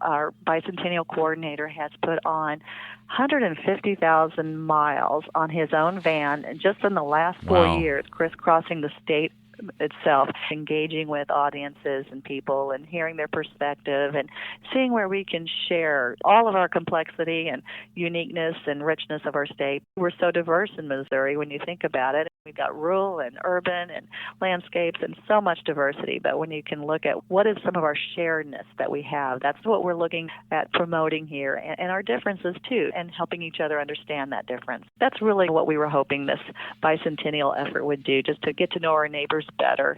Our Bicentennial coordinator has put on 150,000 miles on his own van just in the last 4 years, crisscrossing the state itself, engaging with audiences and people and hearing their perspective and seeing where we can share all of our complexity and uniqueness and richness of our state. We're so diverse in Missouri when you think about it. We've got rural and urban and landscapes and so much diversity. But when you can look at what is some of our sharedness that we have, that's what we're looking at promoting here, and our differences too, and helping each other understand that difference. That's really what we were hoping this bicentennial effort would do, just to get to know our neighbors better.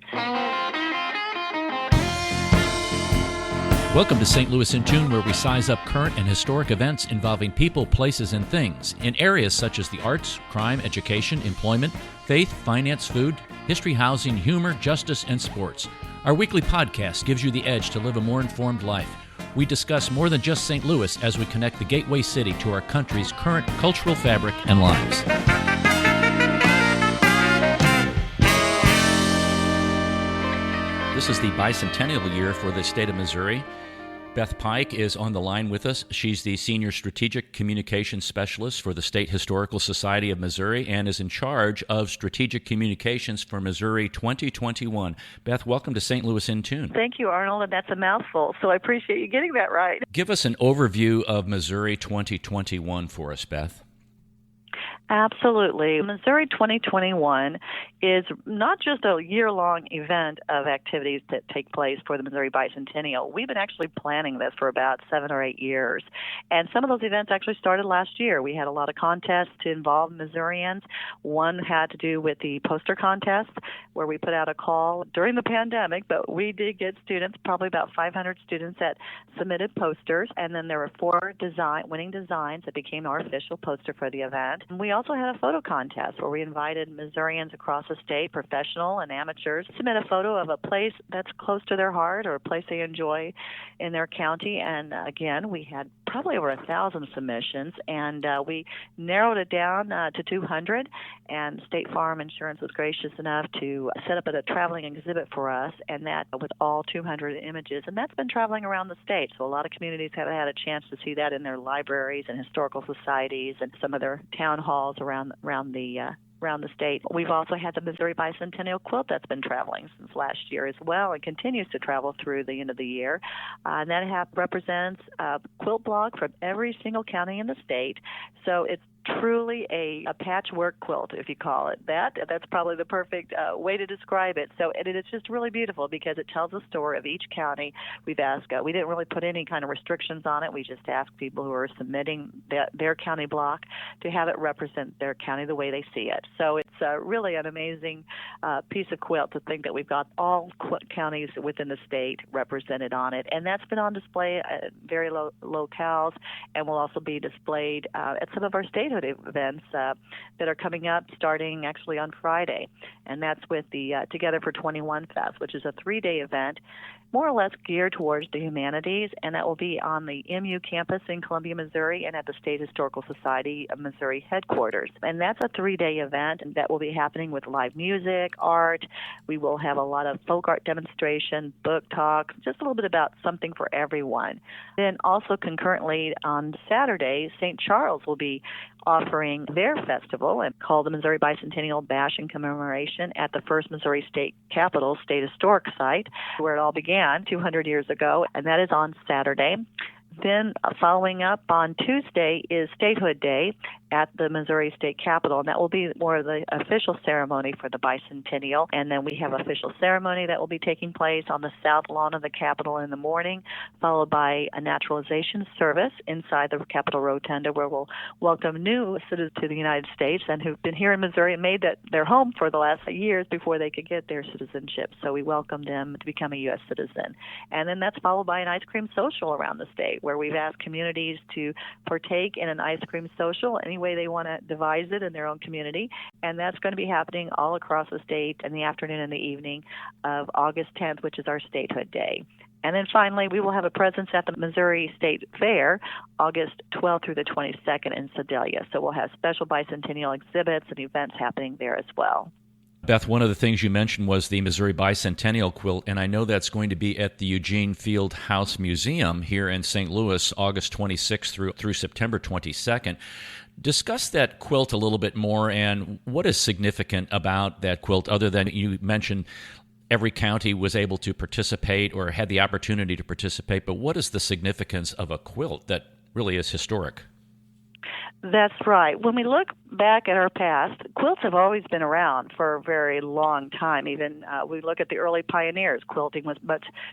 Welcome to St. Louis in Tune, where we size up current and historic events involving people, places, and things in areas such as the arts, crime, education, employment, faith, finance, food, history, housing, humor, justice, and sports. Our weekly podcast gives you the edge to live a more informed life. We discuss more than just St. Louis as we connect the gateway city to our country's current cultural fabric and lives. This is the bicentennial year for the state of Missouri. Beth Pike is on the line with us. She's the Senior Strategic Communications Specialist for the State Historical Society of Missouri and is in charge of Strategic Communications for Missouri 2021. Beth, welcome to St. Louis in Tune. Thank you, Arnold, and that's a mouthful, so I appreciate you getting that right. Give us an overview of Missouri 2021 for us, Beth. Absolutely. Missouri 2021 is not just a year-long event of activities that take place for the Missouri Bicentennial. We've been actually planning this for about 7 or 8 years. And some of those events actually started last year. We had a lot of contests to involve Missourians. One had to do with the poster contest, where we put out a call during the pandemic, but we did get students, probably about 500 students that submitted posters. And then there were 4 winning designs that became our official poster for the event. And we also had a photo contest where we invited Missourians across the state, professional and amateurs, to submit a photo of a place that's close to their heart or a place they enjoy in their county. And again, we had probably over 1,000 submissions, and we narrowed it down to 200, and State Farm Insurance was gracious enough to set up a traveling exhibit for us, and that with all 200 images, and that's been traveling around the state. So a lot of communities have had a chance to see that in their libraries and historical societies and some of their town halls around the state. We've also had the Missouri Bicentennial quilt that's been traveling since last year as well and continues to travel through the end of the year. And that represents a quilt block from every single county in the state. So it's truly a patchwork quilt, if you call it that. That's probably the perfect way to describe it. So it's just really beautiful because it tells the story of each county. We've asked, we didn't really put any kind of restrictions on it. We just asked people who are submitting their county block to have it represent their county the way they see it. So it's really an amazing piece of quilt to think that we've got all counties within the state represented on it. And that's been on display at very locales and will also be displayed at some of our statehood events that are coming up starting actually on Friday. And that's with the Together for 21 Fest, which is a 3-day event more or less geared towards the humanities, and that will be on the MU campus in Columbia, Missouri, and at the State Historical Society of Missouri headquarters. And that's a 3-day event that will be happening with live music, art. We will have a lot of folk art demonstration, book talk, just a little bit about something for everyone. Then also concurrently on Saturday, St. Charles will be offering their festival called the Missouri Bicentennial Bash and Commemoration at the First Missouri State Capitol State Historic Site, where it all began 200 years ago, and that is on Saturday. Then following up on Tuesday is Statehood Day at the Missouri State Capitol, and that will be more of the official ceremony for the Bicentennial. And then we have official ceremony that will be taking place on the south lawn of the Capitol in the morning, followed by a naturalization service inside the Capitol Rotunda, where we'll welcome new citizens to the United States and who've been here in Missouri and made that their home for the last years before they could get their citizenship. So we welcome them to become a U.S. citizen. And then that's followed by an ice cream social around the state, where we've asked communities to partake in an ice cream social any way they want to devise it in their own community. And that's going to be happening all across the state in the afternoon and the evening of August 10th, which is our Statehood Day. And then finally, we will have a presence at the Missouri State Fair, August 12th through the 22nd in Sedalia. So we'll have special bicentennial exhibits and events happening there as well. Beth, one of the things you mentioned was the Missouri Bicentennial quilt, and I know that's going to be at the Eugene Field House Museum here in St. Louis, August 26th through September 22nd. Discuss that quilt a little bit more, and what is significant about that quilt, other than you mentioned every county was able to participate or had the opportunity to participate, but what is the significance of a quilt that really is historic? That's right. When we look back at our past, quilts have always been around for a very long time. Even we look at the early pioneers, quilting was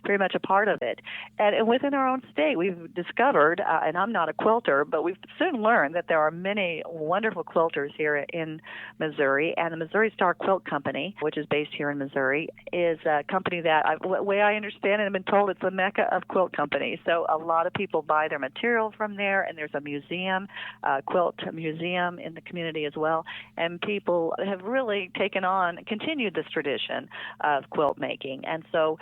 very much a part of it. And within our own state, we've discovered, and I'm not a quilter, but we've soon learned that there are many wonderful quilters here in Missouri. And the Missouri Star Quilt Company, which is based here in Missouri, is a company that, the way I understand it, I've been told it's the mecca of quilt companies. So a lot of people buy their material from there, and there's a museum, quilt museum in the community as well, and people have really continued this tradition of quilt making. And so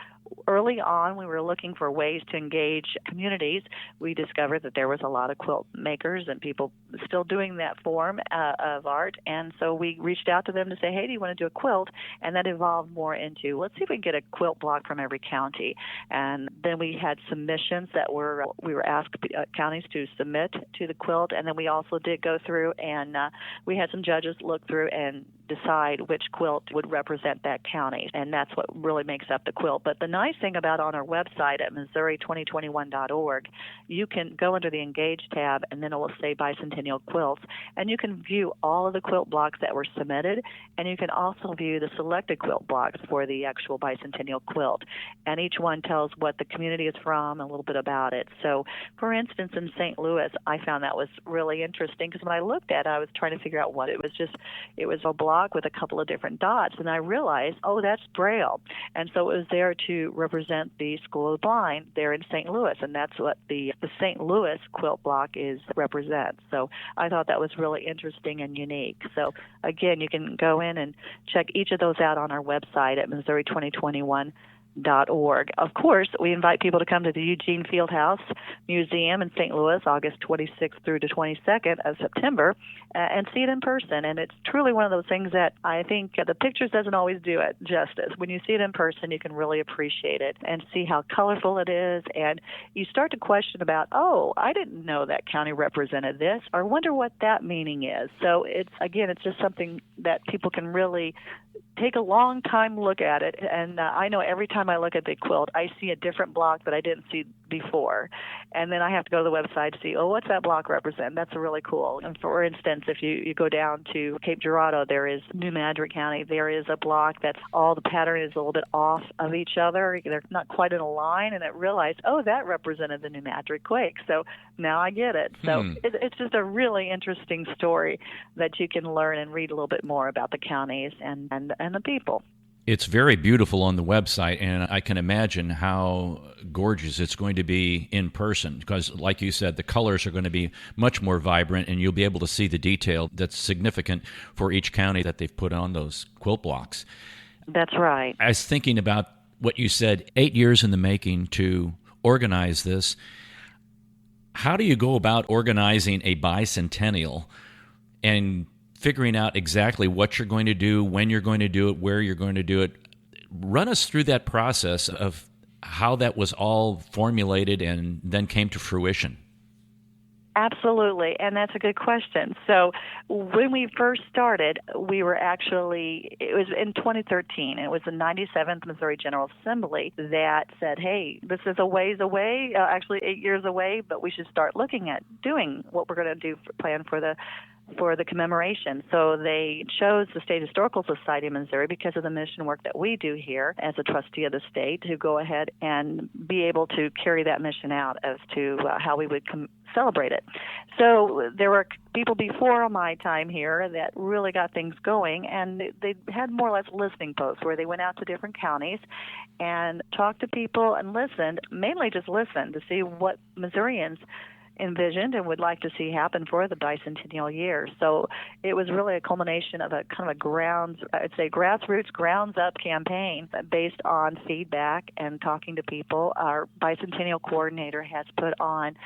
early on, we were looking for ways to engage communities. We discovered that there was a lot of quilt makers and people still doing that form of art. And so we reached out to them to say, hey, do you want to do a quilt? And that evolved more into, let's see if we can get a quilt block from every county. And then we had submissions we were asked counties to submit to the quilt. And then we also did go through and we had some judges look through and decide which quilt would represent that county. And that's what really makes up the quilt. But the nice thing about on our website at Missouri2021.org, you can go under the Engage tab, and then it will say Bicentennial Quilts, and you can view all of the quilt blocks that were submitted, and you can also view the selected quilt blocks for the actual Bicentennial quilt. And each one tells what the community is from, a little bit about it. So, for instance, in St. Louis, I found that was really interesting because when I looked at it, I was trying to figure out what it was. It was a block with a couple of different dots, and I realized, that's Braille. And so it was there to represent the School of the Blind there in St. Louis, and that's what the St. Louis quilt block represents. So I thought that was really interesting and unique. So again, you can go in and check each of those out on our website at Missouri2021.org. Of course, we invite people to come to the Eugene Fieldhouse Museum in St. Louis, August 26th through the 22nd of September, and see it in person. And it's truly one of those things that I think the pictures doesn't always do it justice. When you see it in person, you can really appreciate it and see how colorful it is. And you start to question about, I didn't know that county represented this, or wonder what that meaning is. So it's just something that people can really take a long time look at it. And I know every time I look at the quilt, I see a different block that I didn't see before. And then I have to go to the website to see, what's that block represent? That's really cool. And for instance, if you go down to Cape Girardeau, there is New Madrid County. There is a block that's all the pattern is a little bit off of each other. They're not quite in a line. And I realized, that represented the New Madrid quake. So now I get it. So it's just a really interesting story that you can learn and read a little bit more about the counties and the people. It's very beautiful on the website, and I can imagine how gorgeous it's going to be in person because, like you said, the colors are going to be much more vibrant, and you'll be able to see the detail that's significant for each county that they've put on those quilt blocks. That's right. I was thinking about what you said, 8 years in the making to organize this. How do you go about organizing a bicentennial and figuring out exactly what you're going to do, when you're going to do it, where you're going to do it? Run us through that process of how that was all formulated and then came to fruition. Absolutely, and that's a good question. So when we first started, it was in 2013, it was the 97th Missouri General Assembly that said, hey, this is a ways away, actually 8 years away, but we should start looking at doing what we're going to do, plan for the commemoration. So they chose the State Historical Society of Missouri because of the mission work that we do here as a trustee of the state to go ahead and be able to carry that mission out as to how we would celebrate it. So there were people before my time here that really got things going, and they had more or less listening posts where they went out to different counties and talked to people and listened, mainly just listened to see what Missourians envisioned and would like to see happen for the bicentennial year. So it was really a culmination of a kind of a grassroots, grounds-up campaign based on feedback and talking to people. Our bicentennial coordinator has put on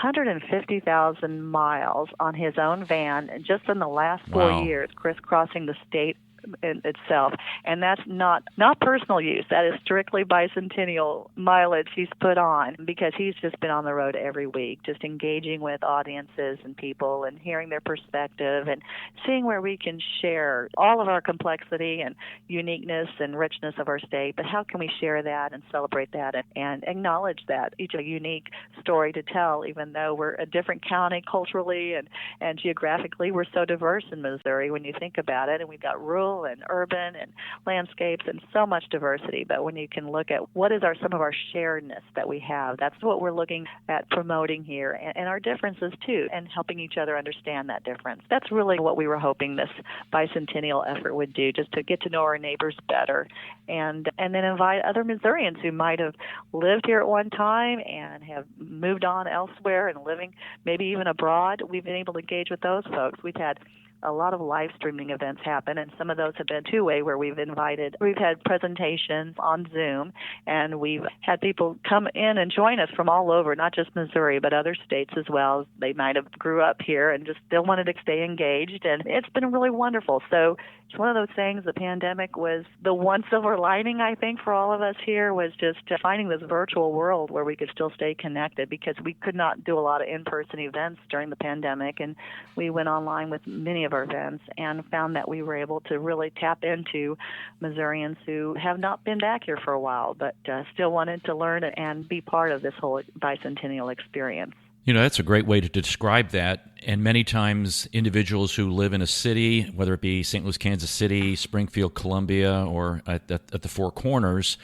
150,000 miles on his own van just in the last 4 years, crisscrossing the state in itself. And that's not personal use. That is strictly Bicentennial mileage he's put on, because he's just been on the road every week, just engaging with audiences and people and hearing their perspective and seeing where we can share all of our complexity and uniqueness and richness of our state. But how can we share that and celebrate that and acknowledge that each a unique story to tell, even though we're a different county culturally and geographically. We're so diverse in Missouri when you think about it, and we've got rural and urban and landscapes and so much diversity. But when you can look at what is some of our sharedness that we have, that's what we're looking at promoting here, and our differences too, and helping each other understand that difference. That's really what we were hoping this bicentennial effort would do, just to get to know our neighbors better, and then invite other Missourians who might have lived here at one time and have moved on elsewhere and living maybe even abroad. We've been able to engage with those folks. We've had a lot of live streaming events happen, and some of those have been two-way, where we've had presentations on Zoom, and we've had people come in and join us from all over, not just Missouri, but other states as well. They might have grew up here and just still wanted to stay engaged, and it's been really wonderful. So it's one of those things, the pandemic was the one silver lining, I think, for all of us here, was just finding this virtual world where we could still stay connected, because we could not do a lot of in-person events during the pandemic, and we went online with many of our events and found that we were able to really tap into Missourians who have not been back here for a while, but still wanted to learn and be part of this whole bicentennial experience. You know, that's a great way to describe that. And many times individuals who live in a city, whether it be St. Louis, Kansas City, Springfield, Columbia, or at the Four Corners,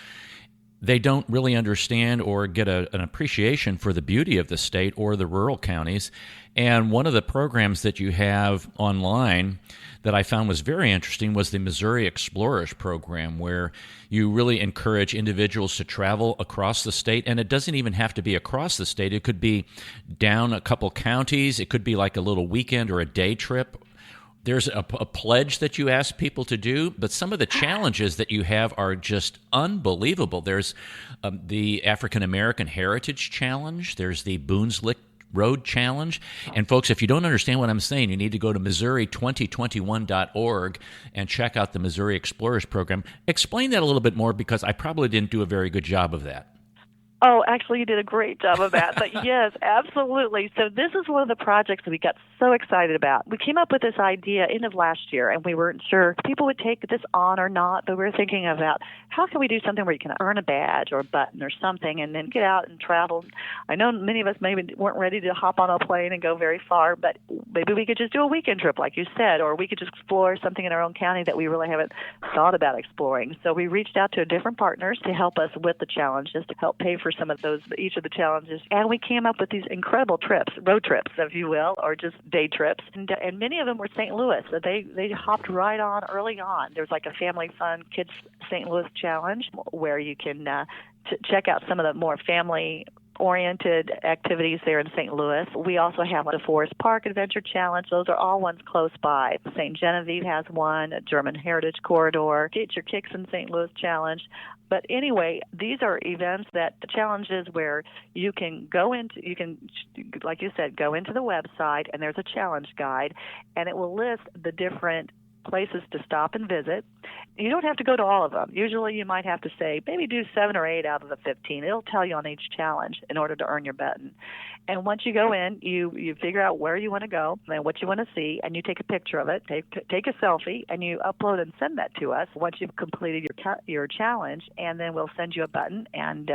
they don't really understand or get an appreciation for the beauty of the state or the rural counties. And one of the programs that you have online that I found was very interesting was the Missouri Explorers program, where you really encourage individuals to travel across the state. And it doesn't even have to be across the state. It could be down a couple counties. It could be like a little weekend or a day trip. There's a pledge that you ask people to do, but some of the challenges that you have are just unbelievable. There's the African American Heritage Challenge. There's the Boonslick Road Challenge. And folks, if you don't understand what I'm saying, you need to go to Missouri2021.org and check out the Missouri Explorers program. Explain that a little bit more, because I probably didn't do a very good job of that. Oh, actually, you did a great job of that. But yes, absolutely. So this is one of the projects that we got so excited about. We came up with this idea end of last year, and we weren't sure if people would take this on or not, but we were thinking about how can we do something where you can earn a badge or a button or something and then get out and travel. I know many of us maybe weren't ready to hop on a plane and go very far, but maybe we could just do a weekend trip, like you said, or we could just explore something in our own county that we really haven't thought about exploring. So we reached out to different partners to help us with the challenges, to help pay for some of those, each of the challenges. And we came up with these incredible trips, road trips, if you will, or just day trips. And many of them were St. Louis. So they hopped right on early on. There's like a family fun kids St. Louis challenge where you can check out some of the more family-oriented activities there in St. Louis. We also have the Forest Park Adventure Challenge. Those are all ones close by. St. Genevieve has one, a German Heritage Corridor, Get Your Kicks in St. Louis Challenge. But anyway, these are events that the challenges where you can like you said, go into the website, and there's a challenge guide, and it will list the different places to stop and visit. You don't have to go to all of them. Usually you might have to say, maybe do 7 or 8 out of the 15. It'll tell you on each challenge in order to earn your button. And once you go in, you figure out where you want to go and what you want to see, and you take a picture of it, take a selfie, and you upload and send that to us once you've completed your challenge, and then we'll send you a button, and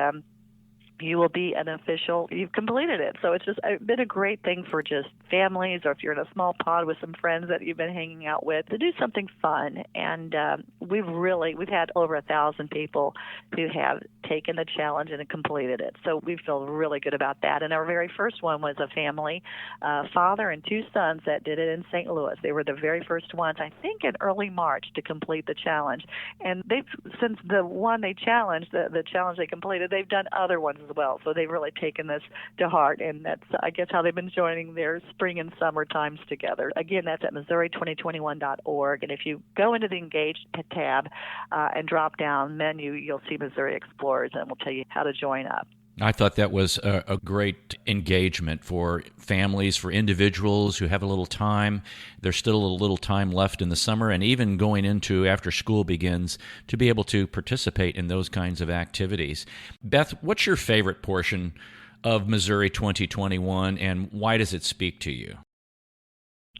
you will be an official, you've completed it. So it's just been a great thing for just families, or if you're in a small pod with some friends that you've been hanging out with, to do something fun. And we've had over 1,000 people who have taken the challenge and completed it. So we feel really good about that. And our very first one was a family, father and 2 sons, that did it in St. Louis. They were the very first ones, I think, in early March to complete the challenge. And since the one they challenged, the challenge they completed, they've done other ones as well. So they've really taken this to heart, and that's, I guess, how they've been joining their spring and summer times together. Again, that's at Missouri2021.org, and if you go into the Engaged tab and drop down menu, you'll see Missouri Explorers, and we'll tell you how to join up. I thought that was a great engagement for families, for individuals who have a little time. There's still a little time left in the summer, and even going into after school begins, to be able to participate in those kinds of activities. Beth, what's your favorite portion of Missouri 2021, and why does it speak to you?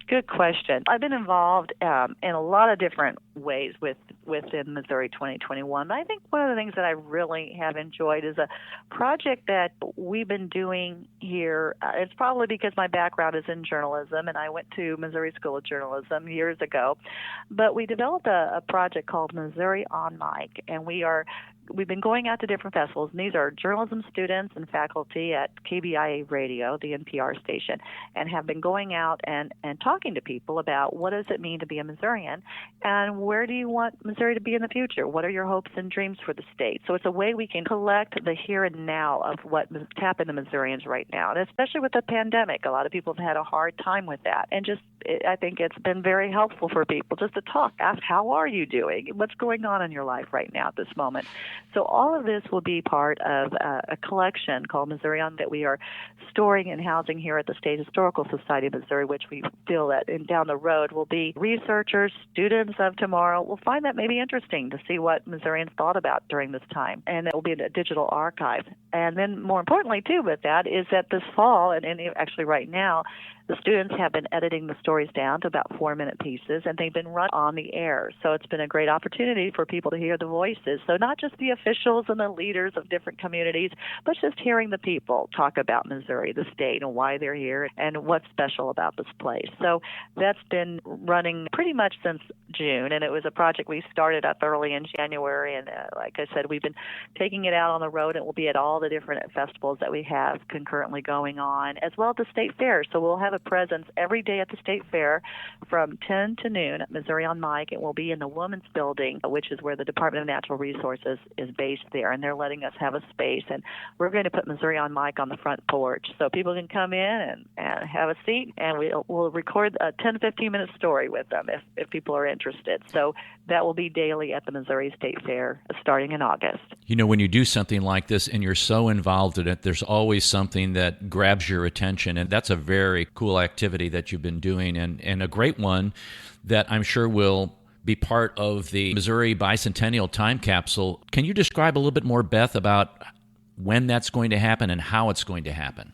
Good question. I've been involved in a lot of different ways within Missouri 2021. But I think one of the things that I really have enjoyed is a project that we've been doing here. It's probably because my background is in journalism, and I went to Missouri School of Journalism years ago. But we developed a project called Missouri on Mic, and we've been going out to different festivals, and these are journalism students and faculty at KBIA Radio, the NPR station, and have been going out and talking to people about what does it mean to be a Missourian, and where do you want Missouri to be in the future? What are your hopes and dreams for the state? So it's a way we can collect the here and now of what's happened to Missourians right now, and especially with the pandemic. A lot of people have had a hard time with that, and I think it's been very helpful for people just to talk, ask, how are you doing? What's going on in your life right now at this moment? So all of this will be part of a collection called Missouri On that we are storing and housing here at the State Historical Society of Missouri, which we feel that down the road will be researchers, students of tomorrow will find that maybe interesting to see what Missourians thought about during this time. And it will be in a digital archive. And then more importantly, too, with that is that this fall, and actually right now, the students have been editing the stories down to about 4-minute pieces, and they've been run on the air. So it's been a great opportunity for people to hear the voices. So not just the officials and the leaders of different communities, but just hearing the people talk about Missouri, the state, and why they're here, and what's special about this place. So that's been running pretty much since June, and it was a project we started up early in January. And like I said, we've been taking it out on the road, and we'll be at all the different festivals that we have concurrently going on, as well as the state fair. So we'll have a presence every day at the state fair from 10 to noon at Missouri on Mic. It will be in the Women's Building, which is where the Department of Natural Resources is based there, and they're letting us have a space. And we're going to put Missouri on Mic on the front porch so people can come in and have a seat, and we'll record a 10 to 15-minute story with them if people are interested. So that will be daily at the Missouri State Fair starting in August. You know, when you do something like this and you're so involved in it, there's always something that grabs your attention, and that's a very cool activity that you've been doing, and a great one that I'm sure will be part of the Missouri Bicentennial time capsule. Can you describe a little bit more, Beth, about when that's going to happen and how it's going to happen?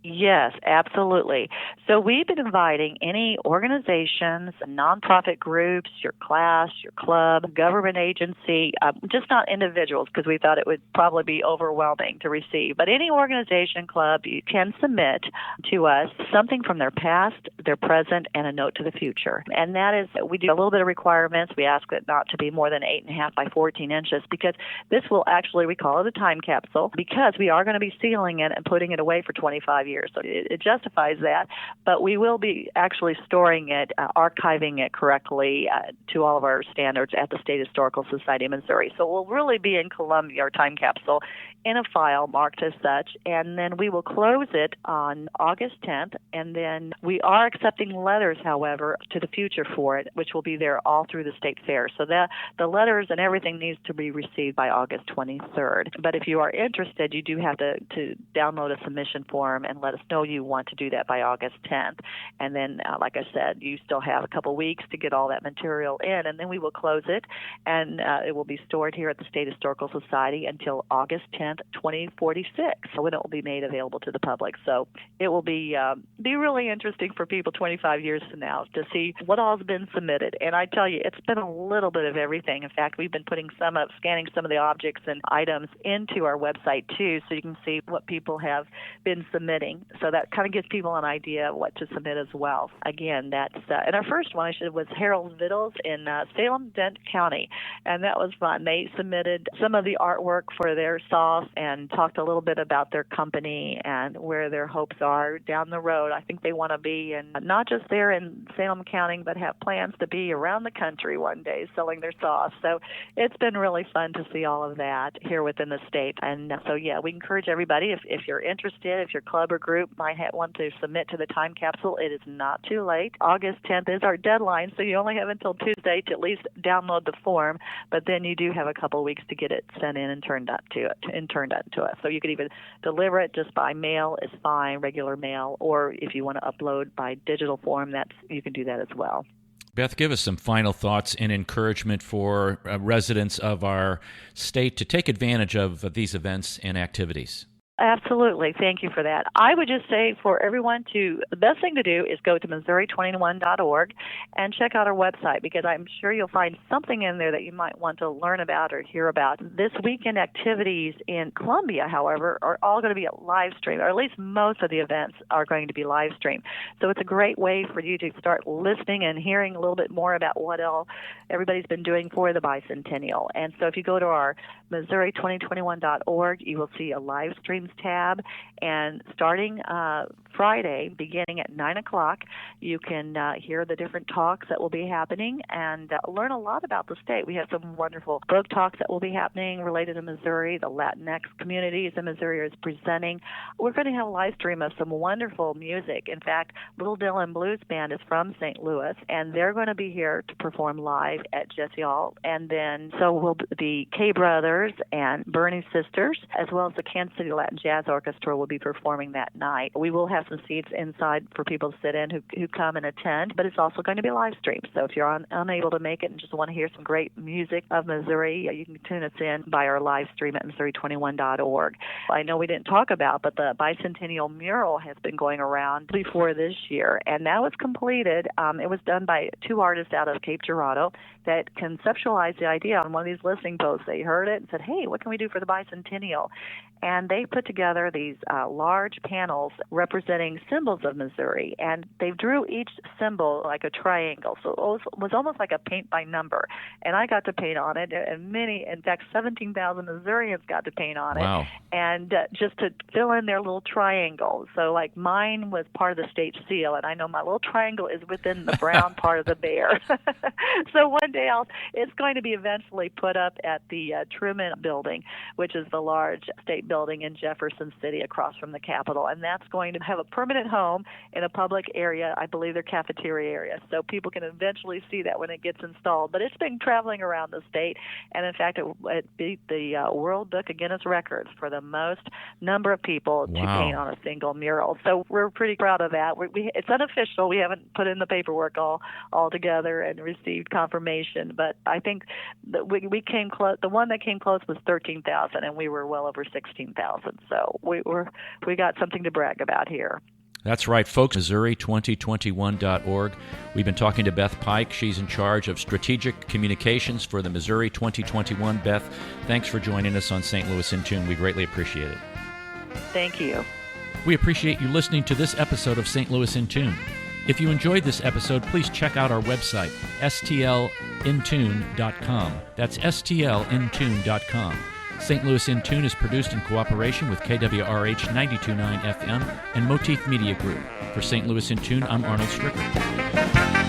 Yes, absolutely. So we've been inviting any organizations, nonprofit groups, your class, your club, government agency, just not individuals, because we thought it would probably be overwhelming to receive. But any organization, club, you can submit to us something from their past, their present, and a note to the future. And that is, we do a little bit of requirements. We ask it not to be more than 8.5 by 14 inches, because this will actually, we call it a time capsule, because we are going to be sealing it and putting it away for 25 years. So it justifies that, but we will be actually storing it, archiving it correctly to all of our standards at the State Historical Society of Missouri. So we'll really be in Columbia, our time capsule, in a file marked as such, and then we will close it on August 10th, and then we are accepting letters, however, to the future for it, which will be there all through the state fair. So the letters and everything needs to be received by August 23rd. But if you are interested, you do have to download a submission form and let us know you want to do that by August 10th. And then, like I said, you still have a couple weeks to get all that material in, and then we will close it, and it will be stored here at the State Historical Society until August 10th, 2046, when it will be made available to the public. So it will be really interesting for people 25 years from now to see what all has been submitted. And I tell you, it's been a little bit of everything. In fact, we've been scanning some of the objects and items into our website too, so you can see what people have been submitting. So that kind of gives people an idea of what to submit as well. Again, that's and our first one was Harold's Vittles in Salem-Dent County, and that was fun. They submitted some of the artwork for their sauce and talked a little bit about their company and where their hopes are down the road. I think they want to be not just there in Salem County, but have plans to be around the country one day selling their sauce. So it's been really fun to see all of that here within the state. And so, yeah, we encourage everybody, if you're interested, if your club or group might want to submit to the time capsule, it is not too late. August 10th is our deadline, so you only have until Tuesday to at least download the form, but then you do have a couple weeks to get it sent in and turned turned into us. So you could even deliver it just by mail is fine, regular mail, or if you want to upload by digital form, you can do that as well. Beth, give us some final thoughts and encouragement for residents of our state to take advantage of these events and activities. Absolutely. Thank you for that. I would just say for everyone the best thing to do is go to Missouri21.org and check out our website, because I'm sure you'll find something in there that you might want to learn about or hear about. This weekend activities in Columbia, however, are all going to be live streamed, or at least most of the events are going to be live streamed. So it's a great way for you to start listening and hearing a little bit more about what else everybody's been doing for the Bicentennial. And so if you go to our Missouri2021.org, you will see a live streams tab, and starting Friday, beginning at 9 o'clock, you can hear the different talks that will be happening and learn a lot about the state. We have some wonderful book talks that will be happening related to Missouri. The Latinx communities in Missouri is presenting. We're going to have a live stream of some wonderful music. In fact, Little Dylan Blues Band is from St. Louis, and they're going to be here to perform live at Jesse Hall. And then so will the K Brothers and Bernie Sisters, as well as the Kansas City Latin Jazz Orchestra will be performing that night. We will have some seats inside for people to sit in who come and attend, but it's also going to be live streamed. So if you're unable to make it and just want to hear some great music of Missouri, you can tune us in by our live stream at Missouri21.org. I know we didn't talk about, but the Bicentennial mural has been going around before this year, and now it's completed. It was done by two artists out of Cape Girardeau that conceptualized the idea on one of these listening posts. They heard it and said, hey, what can we do for the Bicentennial? And they put together these large panels representing symbols of Missouri, and they drew each symbol like a triangle. So it was almost like a paint by number. And I got to paint on it, and in fact, 17,000 Missourians got to paint on it. And just to fill in their little triangle. So like mine was part of the state seal, and I know my little triangle is within the brown part of the bear. So one day it's going to be eventually put up at the Truman Building, which is the large state building in Jefferson City across from the Capitol, and that's going to have a permanent home in a public area, I believe their cafeteria area, so people can eventually see that when it gets installed. But it's been traveling around the state, and in fact it beat the World Book of Guinness records for the most number of people to paint on a single mural. So we're pretty proud of that. It's unofficial. We haven't put in the paperwork all together and received confirmation, but I think that we came close. The one that came close was 13,000, and we were well over 16,000. So we got something to brag about here. That's right, folks. Missouri2021.org. We've been talking to Beth Pike. She's in charge of strategic communications for the Missouri 2021. Beth, thanks for joining us on St. Louis in Tune. We greatly appreciate it. Thank you. We appreciate you listening to this episode of St. Louis in Tune. If you enjoyed this episode, please check out our website, stlintune.com. That's stlintune.com. St. Louis in Tune is produced in cooperation with KWRH 92.9 FM and Motif Media Group. For St. Louis in Tune, I'm Arnold Stricker.